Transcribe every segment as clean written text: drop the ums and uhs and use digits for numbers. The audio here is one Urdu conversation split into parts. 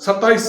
27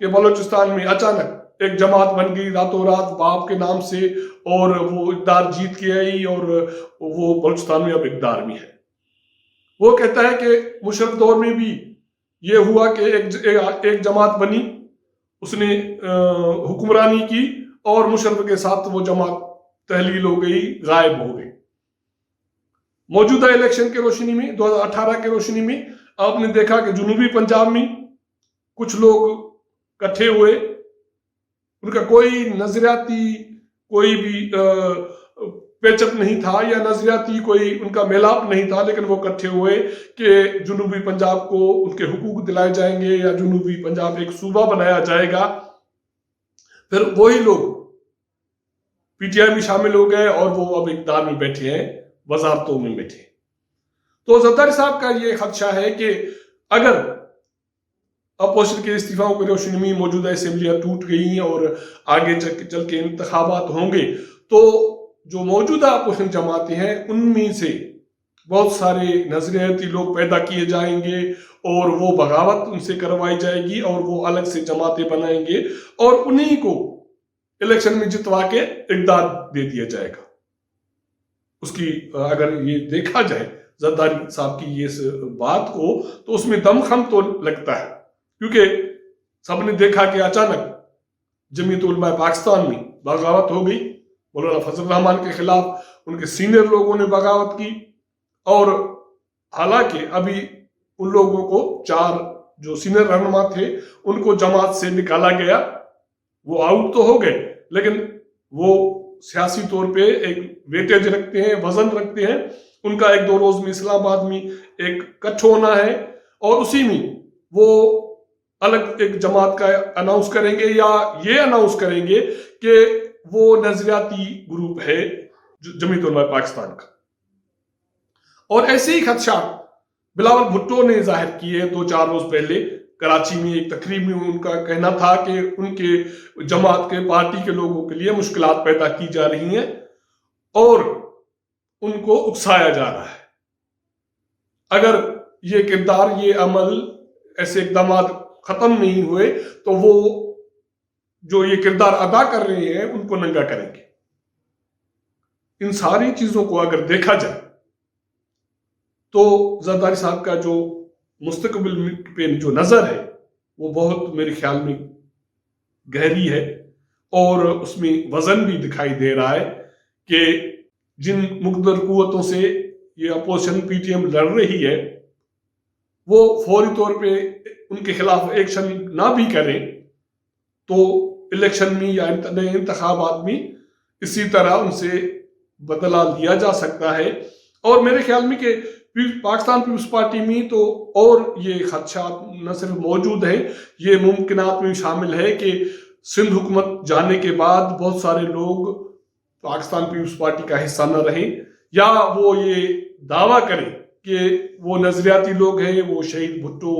کہ بلوچستان میں اچانک ایک جماعت بن گئی راتوں رات باپ کے نام سے، اور وہ اقتدار جیت کے آئی، اور وہ بلوچستان میں اب اقتدار میں ہے۔ وہ کہتا ہے کہ مشرف دور میں بھی یہ ہوا کہ ایک جماعت بنی، اس نے حکمرانی کی، اور مشرف کے ساتھ وہ جماعت تحلیل ہو گئی، غائب ہو گئی۔ موجودہ الیکشن کے روشنی میں، 2018 کے روشنی میں، آپ نے دیکھا کہ جنوبی پنجاب میں کچھ لوگ کٹھے ہوئے، ان کا کوئی نظریاتی کوئی بھی پیچ اپ نہیں تھا، یا نظریاتی کوئی ان کا میلاپ نہیں تھا، لیکن وہ کٹھے ہوئے کہ جنوبی پنجاب کو ان کے حقوق دلائے جائیں گے، یا جنوبی پنجاب ایک صوبہ بنایا جائے گا۔ پھر وہی لوگ پی ٹی آئی میں شامل ہو گئے، اور وہ اب اقتدار میں بیٹھے ہیں، وزارتوں میں بیٹھے ہیں۔ تو زرداری صاحب کا یہ خدشہ ہے کہ اگر اپوزیشن کے استعفاؤں کی روشنی میں موجودہ اسمبلیاں ٹوٹ گئی اور آگے چل کے انتخابات ہوں گے، تو جو موجودہ اپوزیشن جماعتیں ہیں ان میں سے بہت سارے نظریاتی لوگ پیدا کیے جائیں گے، اور وہ بغاوت ان سے کروائی جائے گی، اور وہ الگ سے جماعتیں بنائیں گے، اور انہی کو الیکشن میں جتوا کے اقتدار دے دیا جائے گا۔ اس کی اگر یہ دیکھا جائے زرداری صاحب کی یہ بات کو، تو اس میں دم خم تو لگتا ہے، کیونکہ سب نے دیکھا کہ اچانک جمعیت علماء پاکستان میں بغاوت ہو گئی، مولانا فضل الرحمان کے خلاف ان کے سینئر لوگوں نے بغاوت کی، اور حالانکہ ابھی ان لوگوں کو 4 جو سینئر رہنما تھے ان کو جماعت سے نکالا گیا، وہ آؤٹ تو ہو گئے، لیکن وہ سیاسی طور پہ ایک ویٹیج رکھتے ہیں، وزن رکھتے ہیں۔ ان کا 1-2 روز میں اسلام آباد میں ایک کٹھ ہونا ہے، اور اسی میں وہ الگ ایک جماعت کا اناؤنس کریں گے، یا یہ اناؤنس کریں گے کہ وہ نظریاتی گروپ ہے جمعیت علماء پاکستان کا۔ اور ایسے ہی خدشات بلاول بھٹو نے ظاہر کیے 2-4 روز پہلے کراچی میں ایک تقریب میں۔ ان کا کہنا تھا کہ ان کے جماعت کے پارٹی کے لوگوں کے لیے مشکلات پیدا کی جا رہی ہیں، اور ان کو اکسایا جا رہا ہے۔ اگر یہ کردار، یہ عمل، ایسے اقدامات ختم نہیں ہوئے تو وہ جو یہ کردار ادا کر رہے ہیں ان کو ننگا کریں گے۔ ان ساری چیزوں کو اگر دیکھا جائے تو زرداری صاحب کا جو مستقبل پہ جو نظر ہے وہ بہت میرے خیال میں گہری ہے، اور اس میں وزن بھی دکھائی دے رہا ہے کہ جن مقتدر قوتوں سے یہ اپوزیشن پی ٹی ایم لڑ رہی ہے، وہ فوری طور پہ ان کے خلاف ایکشن نہ بھی کریں تو الیکشن میں یا نئے انتخابات میں اسی طرح ان سے بدلہ لیا جا سکتا ہے۔ اور میرے خیال میں کہ پاکستان پیپلز پارٹی میں تو اور یہ خدشات نہ صرف موجود ہیں، یہ ممکنات میں شامل ہے کہ سندھ حکومت جانے کے بعد بہت سارے لوگ پاکستان پیپلز پارٹی کا حصہ نہ رہیں، یا وہ یہ دعویٰ کریں کہ وہ نظریاتی لوگ ہیں، وہ شہید بھٹو،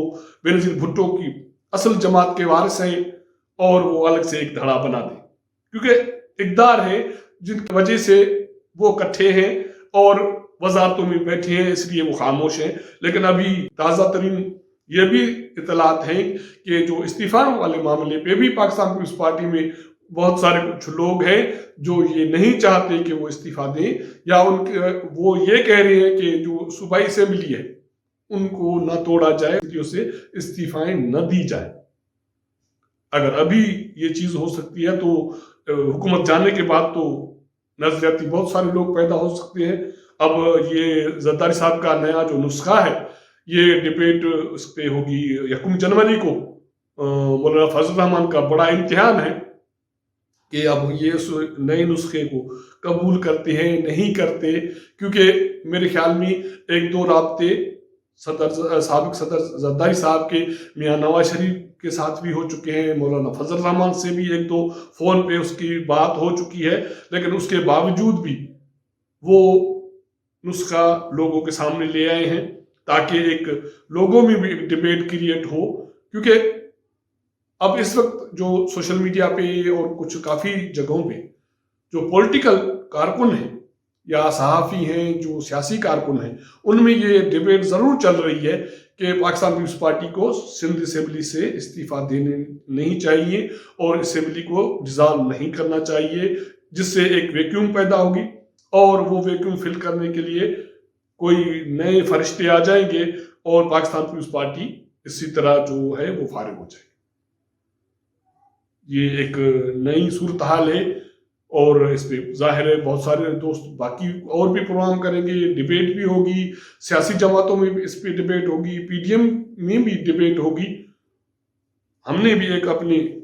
بینظیر بھٹو کی اصل جماعت کے وارث ہیں، اور وہ الگ سے ایک دھڑا بنا دیں، کیونکہ اقدار ہے جن کی وجہ سے وہ کٹھے ہیں اور وزارتوں میں بیٹھے ہیں، اس لیے وہ خاموش ہیں۔ لیکن ابھی تازہ ترین یہ بھی اطلاعات ہیں کہ جو استعفا والے معاملے پہ بھی پاکستان پیپلز پارٹی میں بہت سارے کچھ لوگ ہیں جو یہ نہیں چاہتے کہ وہ استعفا دیں، یا وہ یہ کہہ رہے ہیں کہ جو صوبائی اسمبلی ہے ان کو نہ توڑا جائے، اسے استعفائیں نہ دی جائے۔ اگر ابھی یہ چیز ہو سکتی ہے تو حکومت جانے کے بعد تو نظریاتی بہت سارے لوگ پیدا ہو سکتے ہیں۔ اب یہ زرداری صاحب کا نیا جو نسخہ ہے، یہ ڈیبیٹ اس پہ ہوگی 1 جنوری کو۔ مولانا فضل الرحمان کا بڑا امتحان ہے کہ اب یہ اس نئے نسخے کو قبول کرتے ہیں نہیں کرتے، کیونکہ میرے خیال میں 1-2 رابطے سابق صدر زرداری صاحب کے میاں نواز شریف کے ساتھ بھی ہو چکے ہیں، مولانا فضل الرحمان سے بھی 1-2 فون پہ اس کی بات ہو چکی ہے، لیکن اس کے باوجود بھی وہ نسخہ لوگوں کے سامنے لے آئے ہیں تاکہ ایک لوگوں میں بھی ایک ڈیبیٹ کریٹ ہو۔ کیونکہ اب اس وقت جو سوشل میڈیا پہ اور کچھ کافی جگہوں پہ جو پولیٹیکل کارکن ہیں یا صحافی ہیں، جو سیاسی کارکن ہیں، ان میں یہ ڈیبیٹ ضرور چل رہی ہے کہ پاکستان پیپلز پارٹی کو سندھ اسمبلی سے استعفیٰ دینے نہیں چاہیے اور اسمبلی کو ڈیزالو نہیں کرنا چاہیے، جس سے ایک ویکیوم پیدا ہوگی اور وہ ویکیوم فل کرنے کے لیے کوئی نئے فرشتے آ جائیں گے اور پاکستان پیپلز پارٹی اسی طرح جو ہے وہ فارغ ہو جائے گی۔ یہ ایک نئی صورتحال ہے اور اس پہ ظاہر ہے بہت سارے دوست باقی اور بھی پروگرام کریں گے، ڈیبیٹ بھی ہوگی، سیاسی جماعتوں میں بھی اس پہ ڈیبیٹ ہوگی، پی ڈی ایم میں بھی ڈیبیٹ ہوگی۔ ہم نے بھی اپنی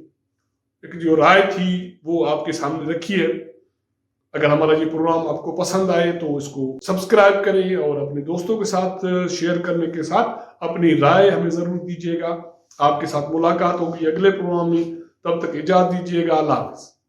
جو رائے تھی وہ آپ کے سامنے رکھی ہے۔ اگر ہمارا یہ پروگرام آپ کو پسند آئے تو اس کو سبسکرائب کریں اور اپنے دوستوں کے ساتھ شیئر کرنے کے ساتھ اپنی رائے ہمیں ضرور دیجیے گا۔ آپ کے ساتھ ملاقات ہوگی اگلے پروگرام میں، تب تک اجازت دیجیے گا۔ اللہ حافظ۔